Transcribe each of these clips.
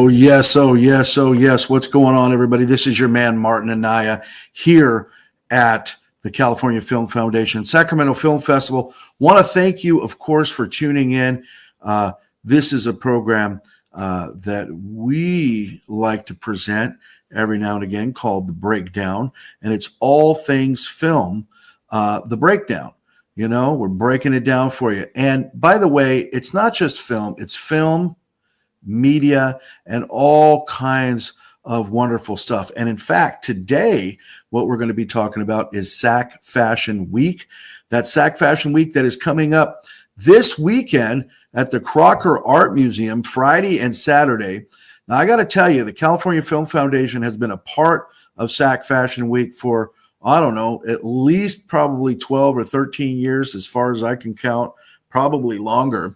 yes, oh yes, oh yes. What's going on, everybody? This is your man Martin Anaya here at the California Film Foundation, Sacramento Film Festival. Want to thank you, of course, for tuning in. This is a program that we like to present every now and again called The Breakdown, and it's all things film, The Breakdown. You know, we're breaking it down for you. And by the way, it's not just film, it's film, media, and all kinds of wonderful stuff. And in fact, today, what we're going to be talking about is Sac Fashion Week. That Sac Fashion Week that is coming up this weekend at the Crocker Art Museum, Friday and Saturday. Now, I got to tell you, the California Film Foundation has been a part of Sac Fashion Week for, I don't know, at least probably 12 or 13 years, as far as I can count, probably longer.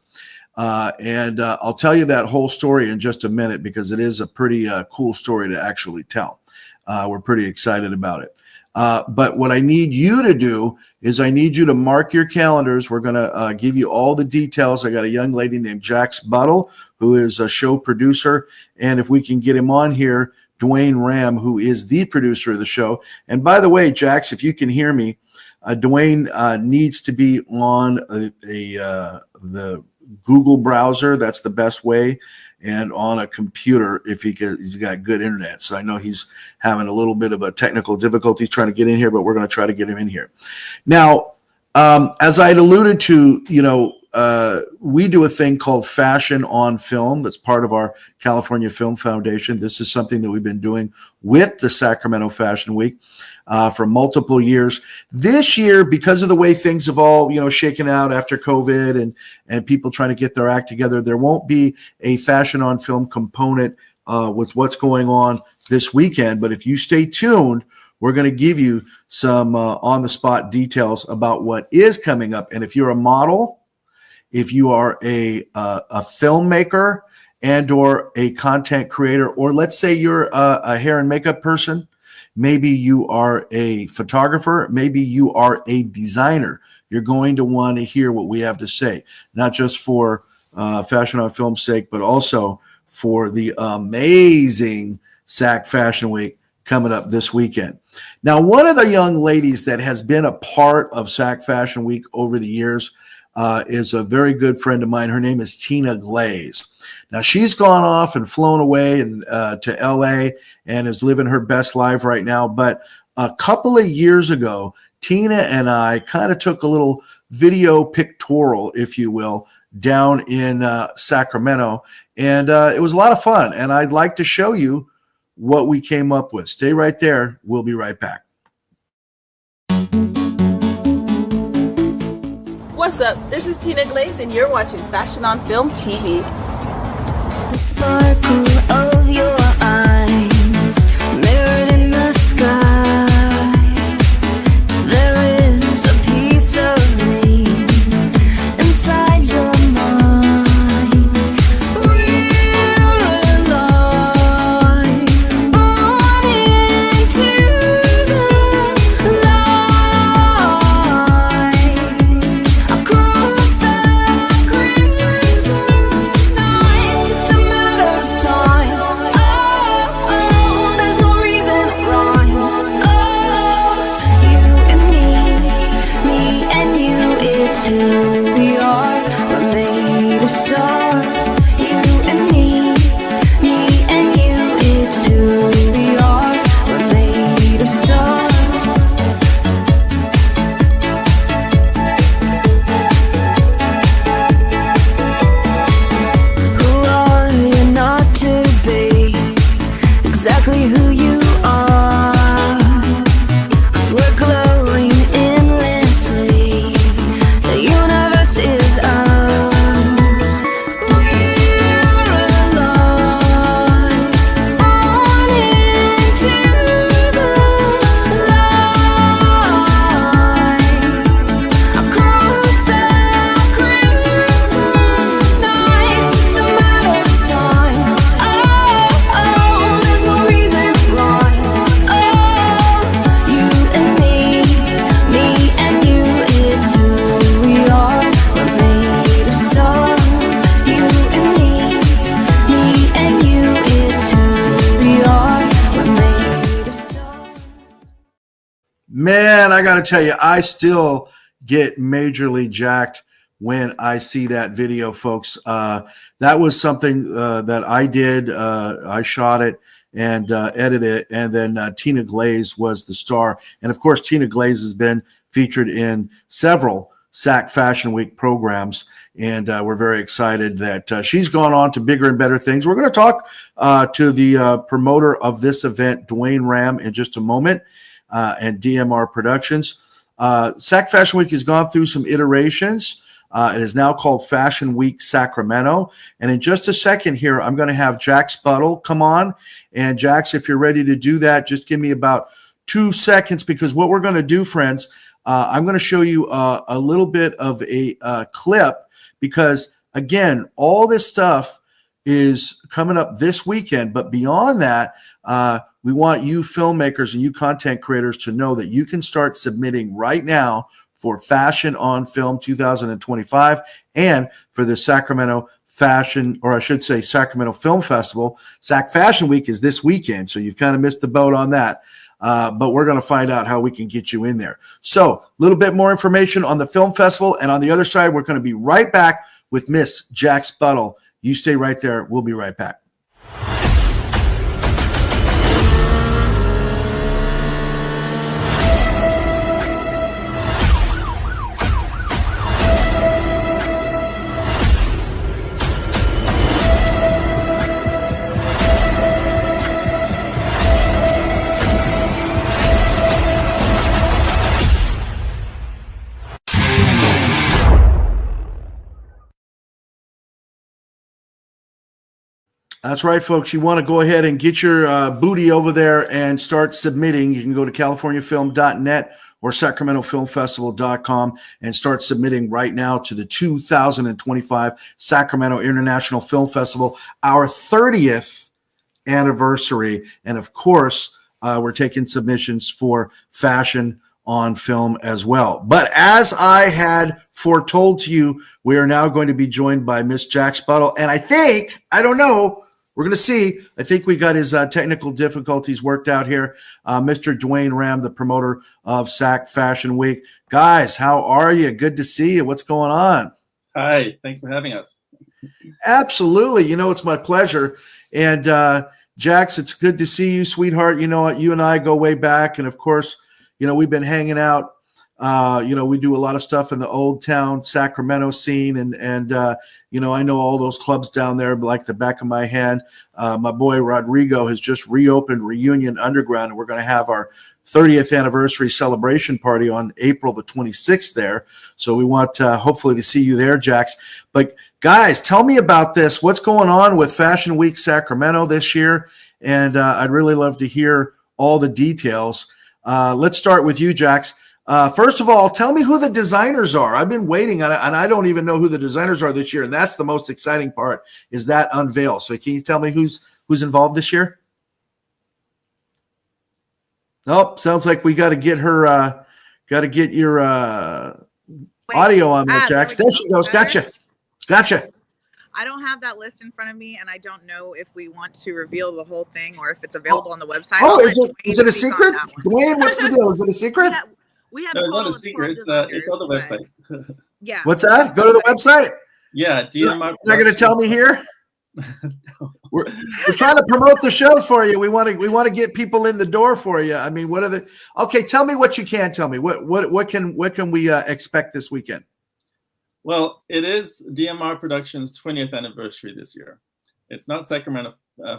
And I'll tell you that whole story in just a minute because it is a pretty cool story to actually tell. We're pretty excited about it. But what I need you to do is I need you to mark your calendars. We're going to give you all the details. I got a young lady named Jax Buttle, who is a show producer. And if we can get him on here, Dwayne Ram, who is the producer of the show. And by the way, Jax, if you can hear me, Dwayne needs to be on the Google browser. That's the best way. And on a computer, if he's got good internet. So I know he's having a little bit of a technical difficulty trying to get in here, but we're going to try to get him in here. Now, as I had alluded to, we do a thing called Fashion on Film. That's part of our California Film Foundation. This is something that we've been doing with the Sacramento Fashion Week for multiple years. This year, because of the way things have all, shaken out after COVID and people trying to get their act together, there won't be a Fashion on Film component with what's going on this weekend. But if you stay tuned, we're going to give you some on-the-spot details about what is coming up. And if you're a model, if you are a filmmaker and or a content creator, or let's say you're a hair and makeup person, maybe you are a photographer, maybe you are a designer, you're going to want to hear what we have to say, not just for Fashion on Film's sake, but also for the amazing Sac Fashion Week coming up this weekend. Now, one of the young ladies that has been a part of Sac Fashion Week over the years is a very good friend of mine. Her name is Tina Glaze. Now, she's gone off and flown away to LA and is living her best life right now. But a couple of years ago, Tina and I kind of took a little video pictorial, if you will, down in Sacramento. And it was a lot of fun. And I'd like to show you what we came up with. Stay right there. We'll be right back. What's up? This is Tina Glaze, and you're watching Fashion on Film TV. The sparkle of your eyes mirrored in the sky. There is a piece of me inside your mind. We're alive, born into the light. Across the crimson night, just a matter of time. Oh, there's no reason rhyme. Oh, you and me and you, it's who we are. We're made of stars. You and me and you, it's who we are. We're made of stars. Who are you not to be exactly who you are? 'Cause we're glowing endlessly. The universe is got to tell you, I still get majorly jacked when I see that video, folks. That was something that I did. I shot it and edited it, and then Tina Glaze was the star. And of course, Tina Glaze has been featured in several SAC Fashion Week programs, and we're very excited that she's gone on to bigger and better things. We're going to talk to the promoter of this event, Dwayne Ram, in just a moment, and DMR Productions. SAC Fashion Week has gone through some iterations. It is now called Fashion Week Sacramento. And in just a second here, I'm going to have Jax Buttle come on. And Jax, if you're ready to do that, just give me about 2 seconds, because what we're going to do, friends, I'm going to show you a little bit of a clip, because, again, all this stuff is coming up this weekend. But beyond that, we want you filmmakers and you content creators to know that you can start submitting right now for Fashion on Film 2025 and for the Sacramento Fashion, or I should say Sacramento Film Festival. SAC Fashion Week is this weekend, so you've kind of missed the boat on that. But we're going to find out how we can get you in there. So a little bit more information on the film festival. And on the other side, we're going to be right back with Miss Jax Buttle. You stay right there. We'll be right back. That's right, folks. You want to go ahead and get your booty over there and start submitting. You can go to californiafilm.net or sacramentofilmfestival.com and start submitting right now to the 2025 Sacramento International Film Festival, our 30th anniversary. And of course, we're taking submissions for Fashion on Film as well. But as I had foretold to you, we are now going to be joined by Miss Jax Buttle. And I don't know, we're going to see. I think we got his technical difficulties worked out here. Mr. Dwayne Ram, the promoter of SAC Fashion Week. Guys, how are you? Good to see you. What's going on? Hi, thanks for having us. Absolutely. You know, it's my pleasure. And Jax, it's good to see you, sweetheart. You know what? You and I go way back. And of course, you know, we've been hanging out. We do a lot of stuff in the Old Town Sacramento scene, and I know all those clubs down there like the back of my hand. My boy Rodrigo has just reopened Reunion Underground, and we're going to have our 30th anniversary celebration party on April the 26th there. So we want hopefully to see you there, Jax. But guys, tell me about this. What's going on with Fashion Week Sacramento this year? And I'd really love to hear all the details. Let's start with you, Jax. First of all, tell me who the designers are. I've been waiting, and I don't even know who the designers are this year, and that's the most exciting part, is that unveil. So can you tell me who's involved this year? Nope, sounds like we got to get her. Got to get your audio on there, Jax. There she goes. Gotcha. I don't have that list in front of me, and I don't know if we want to reveal the whole thing or if it's available on the website. Oh, is it a secret? Dwayne, what's the deal? Is it a secret? We have No, it's not a secret. It's on the website. Yeah. What's that? Go to the website? Yeah, DMR. You're not going to tell me here? We're trying to promote the show for you. We want to get people in the door for you. I mean, what are the? Okay, tell me what you can tell me. What can we expect this weekend? Well, it is DMR Productions' 20th anniversary this year. It's not Sacramento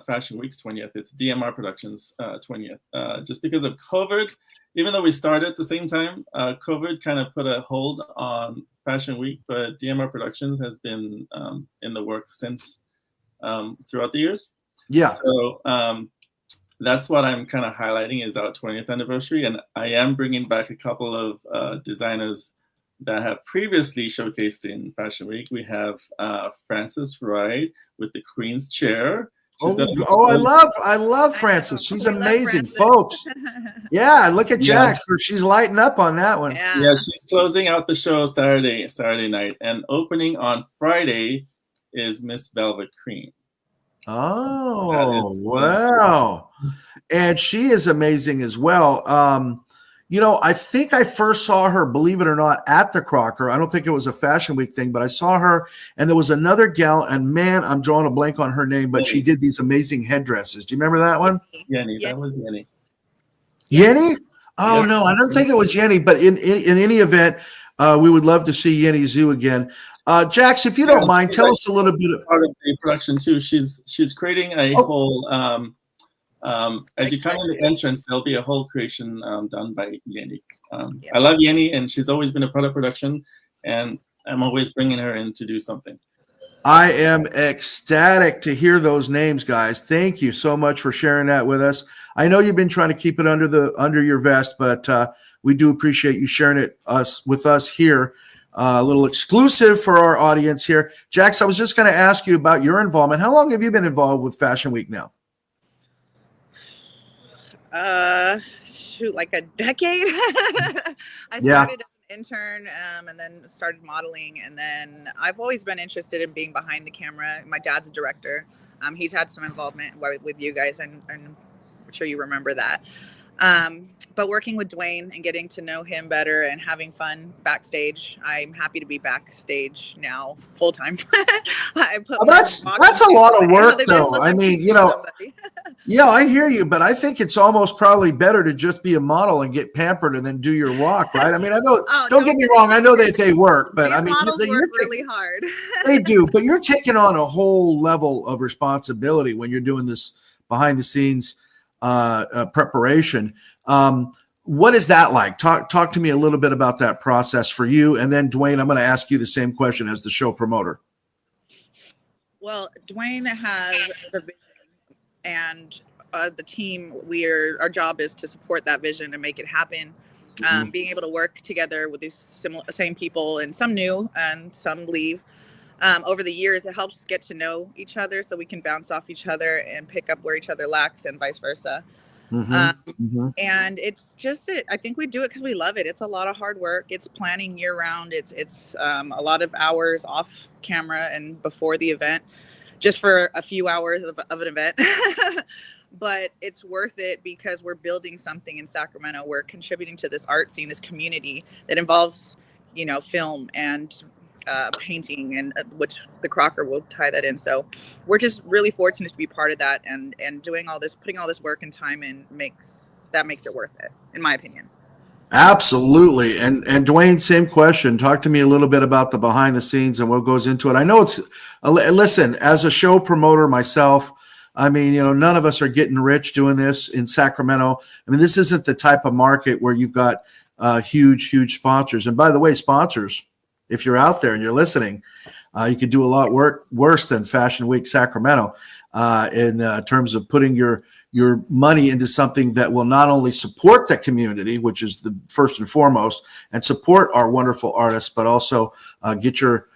Fashion Week's 20th. It's DMR Productions' 20th. Just because of COVID, even though we started at the same time, COVID kind of put a hold on Fashion Week, but DMR Productions has been in the works since throughout the years. Yeah. So that's what I'm kind of highlighting is our 20th anniversary. And I am bringing back a couple of designers that have previously showcased in Fashion Week. We have Frances Wright with the Queen's Chair. I love Frances. She's amazing, folks. Yeah, look at Jax. She's lighting up on that one. Yeah, she's closing out the show Saturday night, and opening on Friday is Miss Velvet Cream. Oh, wow. And she is amazing as well. I think I first saw her, believe it or not, at the Crocker. I don't think it was a Fashion Week thing, but I saw her, and there was another gal, and man, I'm drawing a blank on her name, but she did these amazing headdresses. Do you remember that one? Yenny, that was Yenny. Yenny? Oh, Yes. no, I don't think it was Yenny, but in any event, we would love to see Yenny Zoo again. Jax, if you don't mind, tell us a little bit. Part of the production too. She's creating a whole. As you come in the entrance, there'll be a whole creation done by Yenny. I love Yenny, and she's always been a part of production, and I'm always bringing her in to do something. I am ecstatic to hear those names, guys. Thank you so much for sharing that with us. I know you've been trying to keep it under your vest, but we do appreciate you sharing it with us here. A little exclusive for our audience here. Jax, I was just going to ask you about your involvement. How long have you been involved with Fashion Week now? Like a decade. I started as an intern and then started modeling, and then I've always been interested in being behind the camera. My dad's a director. He's had some involvement with you guys, and I'm sure you remember that. But working with Dwayne and getting to know him better and having fun backstage, I'm happy to be backstage now full time. That's a lot of work, though. I mean, yeah, I hear you, but I think it's almost probably better to just be a model and get pampered and then do your walk, right? I mean, I know. Don't get me wrong. I know that they work, but I mean, models work really hard. They do, but you're taking on a whole level of responsibility when you're doing this behind the scenes preparation. What is that like? Talk to me a little bit about that process for you, and then Dwayne, I'm going to ask you the same question as the show promoter. Well, Dwayne has the vision, and the team. Our job is to support that vision and make it happen. Being able to work together with these same people, and some new and some leave. Over the years, it helps get to know each other so we can bounce off each other and pick up where each other lacks and vice versa. And it's just I think we do it because we love it. It's a lot of hard work. It's planning year round. It's a lot of hours off camera and before the event, just for a few hours of an event. But it's worth it because we're building something in Sacramento. We're contributing to this art scene, this community that involves, film and painting, and which the Crocker will tie that in. So we're just really fortunate to be part of that, and doing all this, putting all this work and time in makes it worth it, in my opinion. Absolutely. And Dwayne, same question. Talk to me a little bit about the behind the scenes and what goes into it. I know listen, as a show promoter myself, I mean, none of us are getting rich doing this in Sacramento. I mean, this isn't the type of market where you've got huge sponsors. And by the way, sponsors, if you're out there and you're listening, you could do a lot worse than Fashion Week Sacramento in terms of putting your money into something that will not only support the community, which is the first and foremost, and support our wonderful artists, but also get your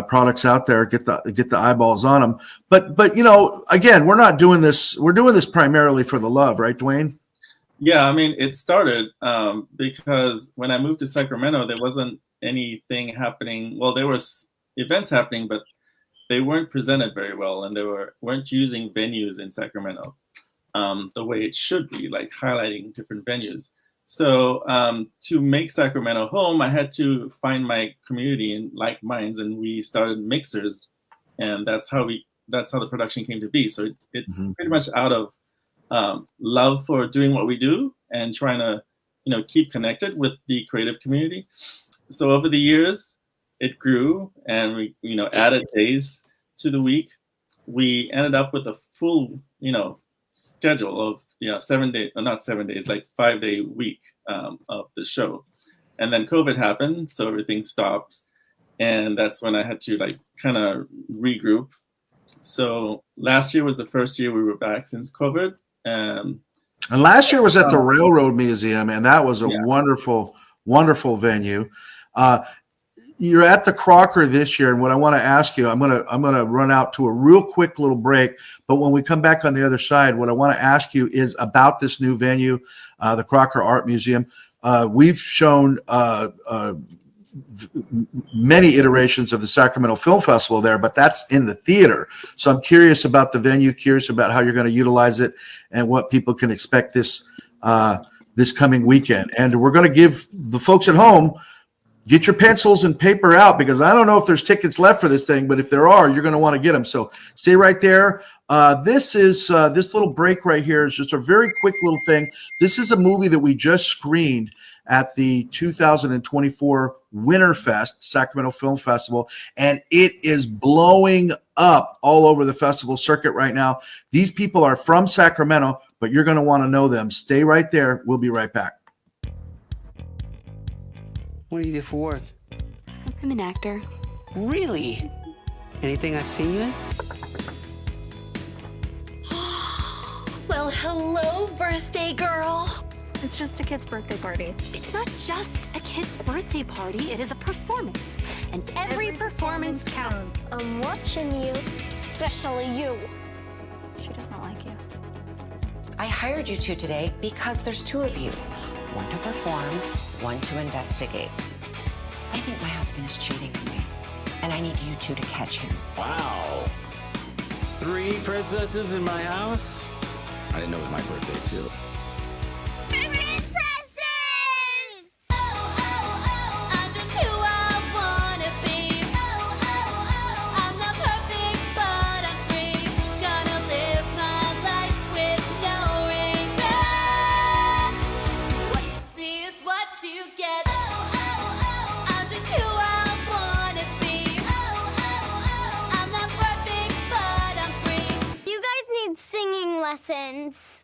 products out there, get the eyeballs on them. But again, we're not doing this. We're doing this primarily for the love, right, Dwayne? Yeah, I mean, it started because when I moved to Sacramento, there wasn't anything happening. Well, there was events happening, but they weren't presented very well, and they weren't using venues in Sacramento the way it should be, like highlighting different venues. So to make Sacramento home, I had to find my community in like minds, and we started Mixers, and that's how the production came to be. So it's pretty much out of love for doing what we do and trying to keep connected with the creative community. So over the years, it grew, and we added days to the week. We ended up with a full schedule of 7 days, or not 7 days, like 5-day week of the show. And then COVID happened, so everything stopped, and that's when I had to kind of regroup. So last year was the first year we were back since COVID. And last year was at the Railroad Museum, and that was a wonderful venue. You're at the Crocker this year, and what I want to ask you, I'm gonna run out to a real quick little break, but when we come back on the other side, what I want to ask you is about this new venue, the Crocker Art Museum. We've shown many iterations of the Sacramento Film Festival there, but that's in the theater. So I'm curious about the venue, curious about how you're going to utilize it, and what people can expect this this coming weekend. And we're going to give the folks at home, get your pencils and paper out, because I don't know if there's tickets left for this thing, but if there are, you're going to want to get them. So stay right there. This little break right here is just a very quick little thing. This is a movie that we just screened at the 2024 Winterfest, Sacramento Film Festival, and it is blowing up all over the festival circuit right now. These people are from Sacramento, but you're going to want to know them. Stay right there. We'll be right back. What do you do for work? I'm an actor. Really? Anything I've seen you in? Well, hello, birthday girl. It's just a kid's birthday party. It's not just a kid's birthday party. It is a performance. And every performance counts. I'm watching you, especially you. She does not like you. I hired you two today because there's two of you. One to perform, one to investigate. I think my husband is cheating on me, and I need you two to catch him. Wow. 3 princesses in my house? I didn't know it was my birthday, too. Singing lessons.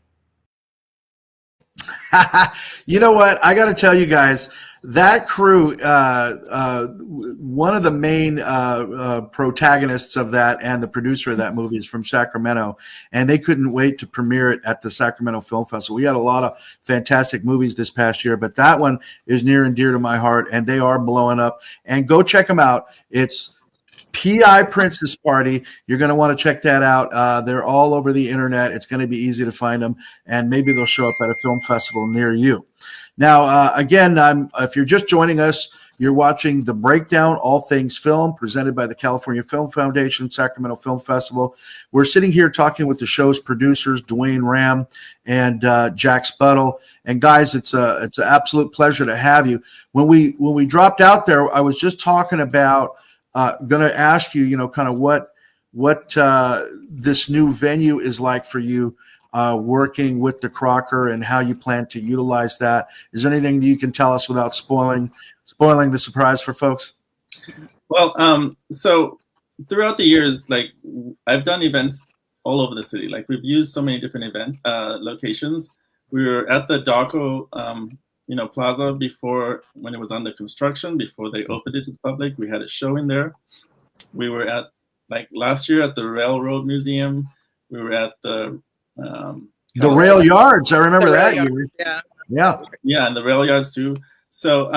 You know what? I got to tell you guys, that crew, one of the main protagonists of that and the producer of that movie is from Sacramento, and they couldn't wait to premiere it at the Sacramento Film Festival. We had a lot of fantastic movies this past year, but that one is near and dear to my heart, and they are blowing up. And go check them out. It's PI Princess Party. You're going to want to check that out. They're all over the internet. It's going to be easy to find them, and maybe they'll show up at a film festival near you. Now, again, if you're just joining us, you're watching The Breakdown, All Things Film, presented by the California Film Foundation, Sacramento Film Festival. We're sitting here talking with the show's producers, Dwayne Ram and Jack Sputtle. And guys, it's an absolute pleasure to have you. When we dropped out there, I was just talking about going to ask you, kind of what this new venue is like for you, working with the Crocker, and how you plan to utilize that. Is there anything that you can tell us without spoiling the surprise for folks? Well, so throughout the years, like, I've done events all over the city. Like, we've used so many different event locations. We were at the Darko Plaza before, when it was under construction, before they opened it to the public. We had a show in there. We were at, like, last year at the Railroad Museum. We were at the Rail Yards. I remember that. Yeah, and the Rail Yards too. So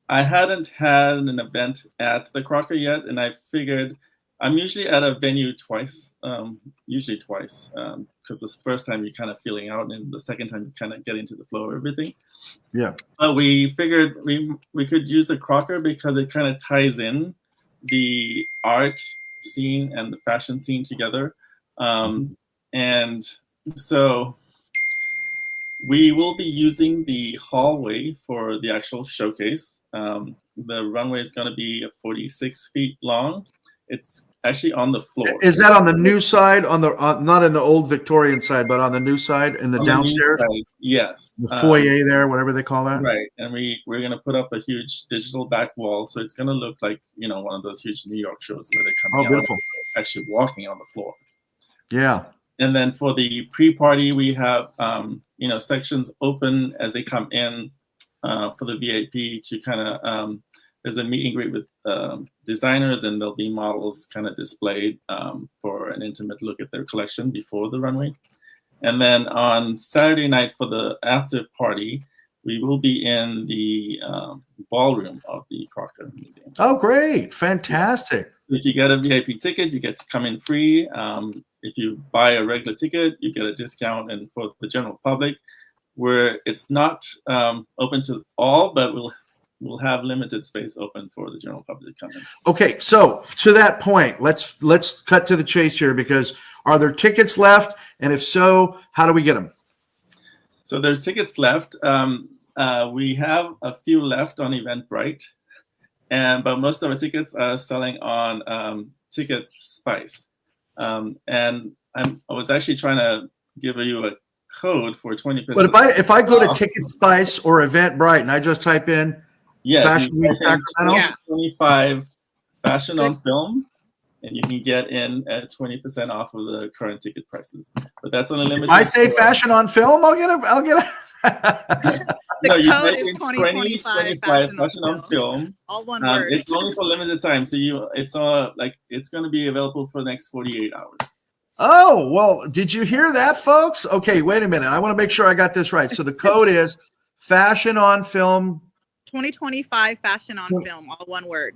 I hadn't had an event at the Crocker yet, and I figured I'm usually at a venue twice, because the first time you're kind of feeling out, and the second time you kind of get into the flow of everything. Yeah. We figured we could use the Crocker because it kind of ties in the art scene and the fashion scene together. And so we will be using the hallway for the actual showcase. The runway is going to be 46 feet long. It's actually on the floor. Is that on the new side, not in the old Victorian side, but on the new side in the downstairs? The yes. The foyer there, whatever they call that. Right. And we're going to put up a huge digital back wall. So it's going to look like, one of those huge New York shows where they're coming out, beautiful. Actually walking on the floor. Yeah. And then for the pre-party, we have, sections open as they come in for the VIP to kind of, there's a meet and greet with designers, and there'll be models kind of displayed for an intimate look at their collection before the runway. And then on Saturday night for the after party, we will be in the ballroom of the Crocker Museum. Oh, great. Fantastic. If you get a VIP ticket, you get to come in free. If you buy a regular ticket, you get a discount. And for the general public, where it's not open to all, but we'll have limited space open for the general public to come in. Okay, so to that point, let's cut to the chase here, because are there tickets left? And if so, how do we get them? So there's tickets left. We have a few left on Eventbrite, but most of our tickets are selling on Ticket Spice. And I was actually trying to give you a code for 20%. But if I go to Ticket Spice or Eventbrite and I just type in Fashion Week Sacramento, 25 Fashion on Film, and you can get in at 20% off of the current ticket prices. But that's on a limited. If I say Fashion on Film, I'll get a. The no, you code type is in 2025 Fashion on Film. All one word. It's only for limited time, so it's going to be available for the next 48 hours. Oh, well, did you hear that, folks? Okay, wait a minute. I want to make sure I got this right. So the code is Fashion on Film. 2025 Fashion on Film, all one word.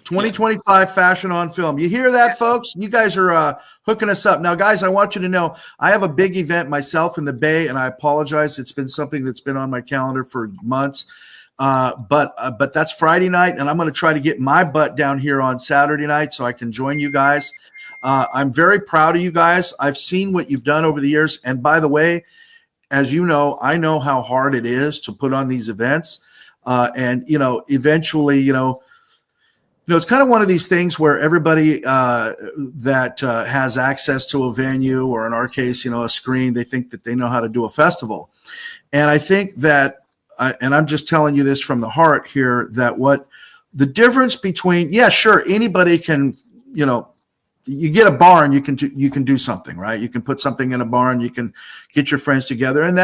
2025 Fashion on Film. You hear that, folks? You guys are hooking us up. Now, guys, I want you to know I have a big event myself in the Bay, and I apologize. It's been something that's been on my calendar for months. But that's Friday night, and I'm going to try to get my butt down here on Saturday night so I can join you guys. I'm very proud of you guys. I've seen what you've done over the years. And by the way, as you know, I know how hard it is to put on these events. And, eventually, it's kind of one of these things where everybody that has access to a venue, or in our case, a screen, they think that they know how to do a festival. And I think that, and I'm just telling you this from the heart here, that what the difference between, sure, anybody can, you get a barn, you can do something, right? You can put something in a barn, you can get your friends together, and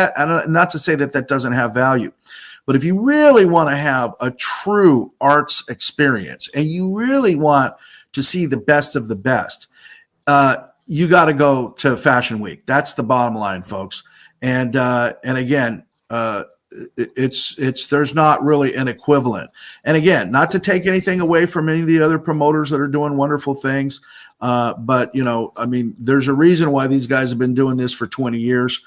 not to say that doesn't have value. But if you really want to have a true arts experience and you really want to see the best of the best, you got to go to Fashion Week. That's the bottom line, folks. And again, there's not really an equivalent. And again, not to take anything away from any of the other promoters that are doing wonderful things, but there's a reason why these guys have been doing this for 20 years.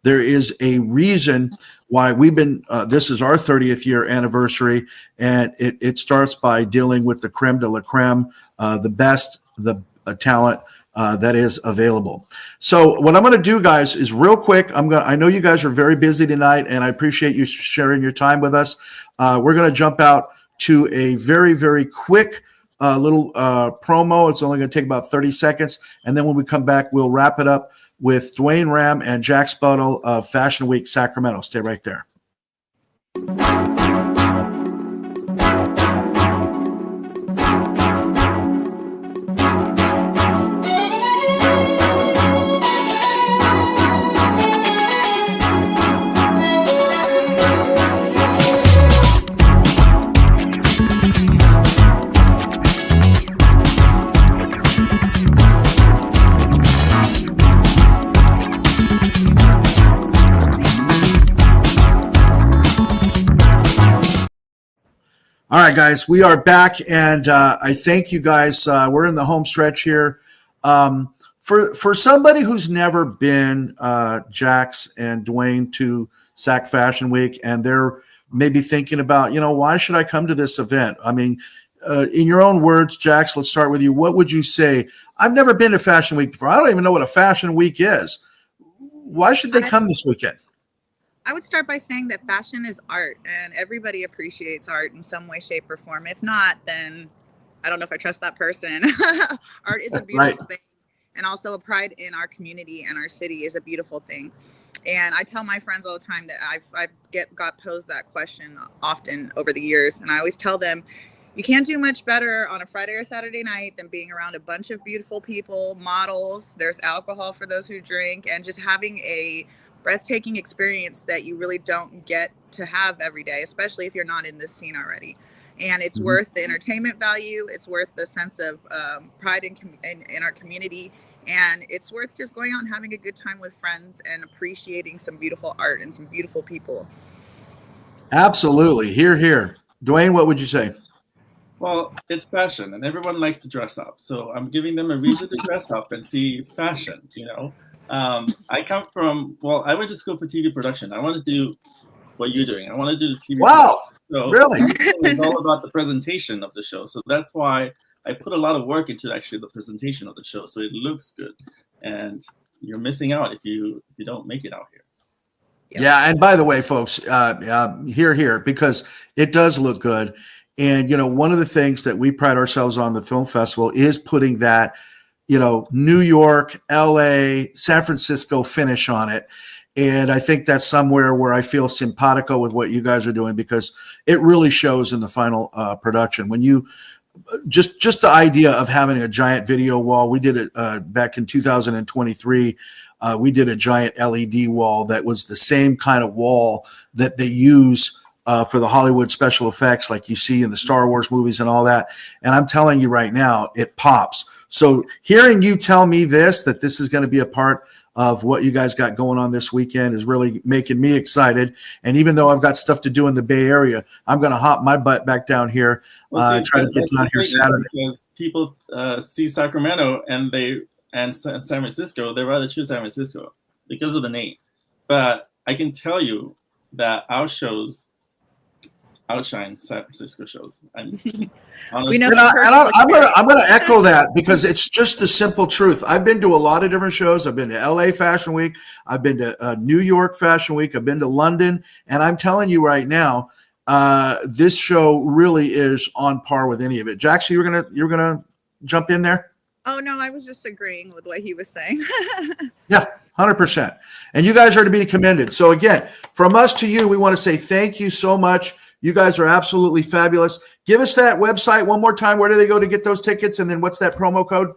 There is a reason why we've been, this is our 30th year anniversary, and it starts by dealing with the creme de la creme, the best, the talent that is available. So what I'm going to do, guys, is real quick. I know you guys are very busy tonight, and I appreciate you sharing your time with us. We're going to jump out to a very, very quick little promo. It's only going to take about 30 seconds. And then when we come back, we'll wrap it up with Dwayne Ram and Jack Sputtle of Fashion Week Sacramento. Stay right there. All right, guys, we are back, and I thank you guys. We're in the home stretch here. For somebody who's never been, Jax and Dwayne, to Sac Fashion Week, and they're maybe thinking about, why should I come to this event? I mean, in your own words, Jax, let's start with you. What would you say? I've never been to Fashion Week before. I don't even know what a Fashion Week is. Why should they come this weekend? I would start by saying that fashion is art, and everybody appreciates art in some way, shape, or form. If not, then I don't know if I trust that person. Art is a beautiful thing, and also a pride in our community and our city is a beautiful thing. And I tell my friends all the time that I've got posed that question often over the years, and I always tell them, you can't do much better on a Friday or Saturday night than being around a bunch of beautiful people, models. There's alcohol for those who drink, and just having a breathtaking experience that you really don't get to have every day, especially if you're not in this scene already. And it's worth the entertainment value. It's worth the sense of pride in our community. And it's worth just going out and having a good time with friends and appreciating some beautiful art and some beautiful people. Absolutely. Hear, hear. Dwayne, what would you say? Well, it's fashion, and everyone likes to dress up. So I'm giving them a reason to dress up and see fashion, I come from, I went to school for TV production. I want to do what you're doing. I want to do the TV. Wow. So really? It's all about the presentation of the show. So that's why I put a lot of work into actually the presentation of the show. So it looks good. And you're missing out if you don't make it out here. Yeah, and by the way, folks, here, because it does look good. And, one of the things that we pride ourselves on the film festival is putting that, New York, LA, San Francisco finish on it. And I think that's somewhere where I feel simpatico with what you guys are doing, because it really shows in the final production. When you just the idea of having a giant video wall, we did it back in 2023. We did a giant LED wall that was the same kind of wall that they use for the Hollywood special effects, like you see in the Star Wars movies and all that. And I'm telling you right now, it pops. So hearing you tell me that this is going to be a part of what you guys got going on this weekend is really making me excited. And even though I've got stuff to do in the Bay Area, I'm going to hop my butt back down here, try to get down here Saturday. Because people see Sacramento and San Francisco, they rather choose San Francisco because of the name. But I can tell you that our shows outshine San Francisco shows. We know. I'm gonna echo that, because it's just the simple truth. I've been to a lot of different shows. I've been to LA Fashion Week. I've been to New York Fashion Week. I've been to London, and I'm telling you right now, this show really is on par with any of it. Jackson, you're gonna jump in there? Oh no, I was just agreeing with what he was saying. Yeah, 100%. And you guys are to be commended. So again, from us to you, we want to say thank you so much. You guys are absolutely fabulous. Give us that website one more time. Where do they go to get those tickets? And then what's that promo code?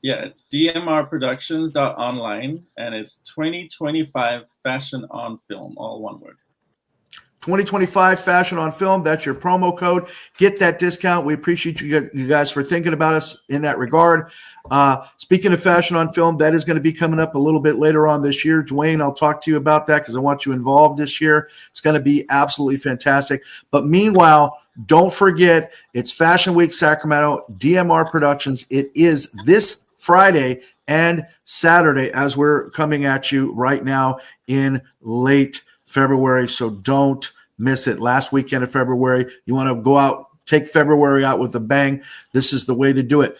Yeah, it's dmrproductions.online, and it's 2025 Fashion on Film, all one word. 2025 Fashion on Film. That's your promo code. Get that discount. We appreciate you guys for thinking about us in that regard. Speaking of Fashion on Film, that is going to be coming up a little bit later on this year. Dwayne, I'll talk to you about that because I want you involved this year. It's going to be absolutely fantastic. But meanwhile, don't forget, it's Fashion Week Sacramento, DMR Productions. It is this Friday and Saturday as we're coming at you right now in late February. So don't miss it. Last weekend of February. You want to go out, take February out with a bang. This is the way to do it.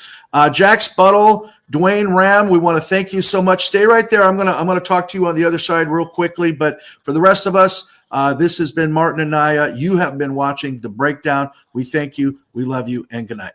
Jack Sputtle, Dwayne Ram, we want to thank you so much. Stay right there. I'm gonna talk to you on the other side real quickly. But for the rest of us, this has been Martin and Naya. You have been watching The Breakdown. We thank you. We love you, and good night.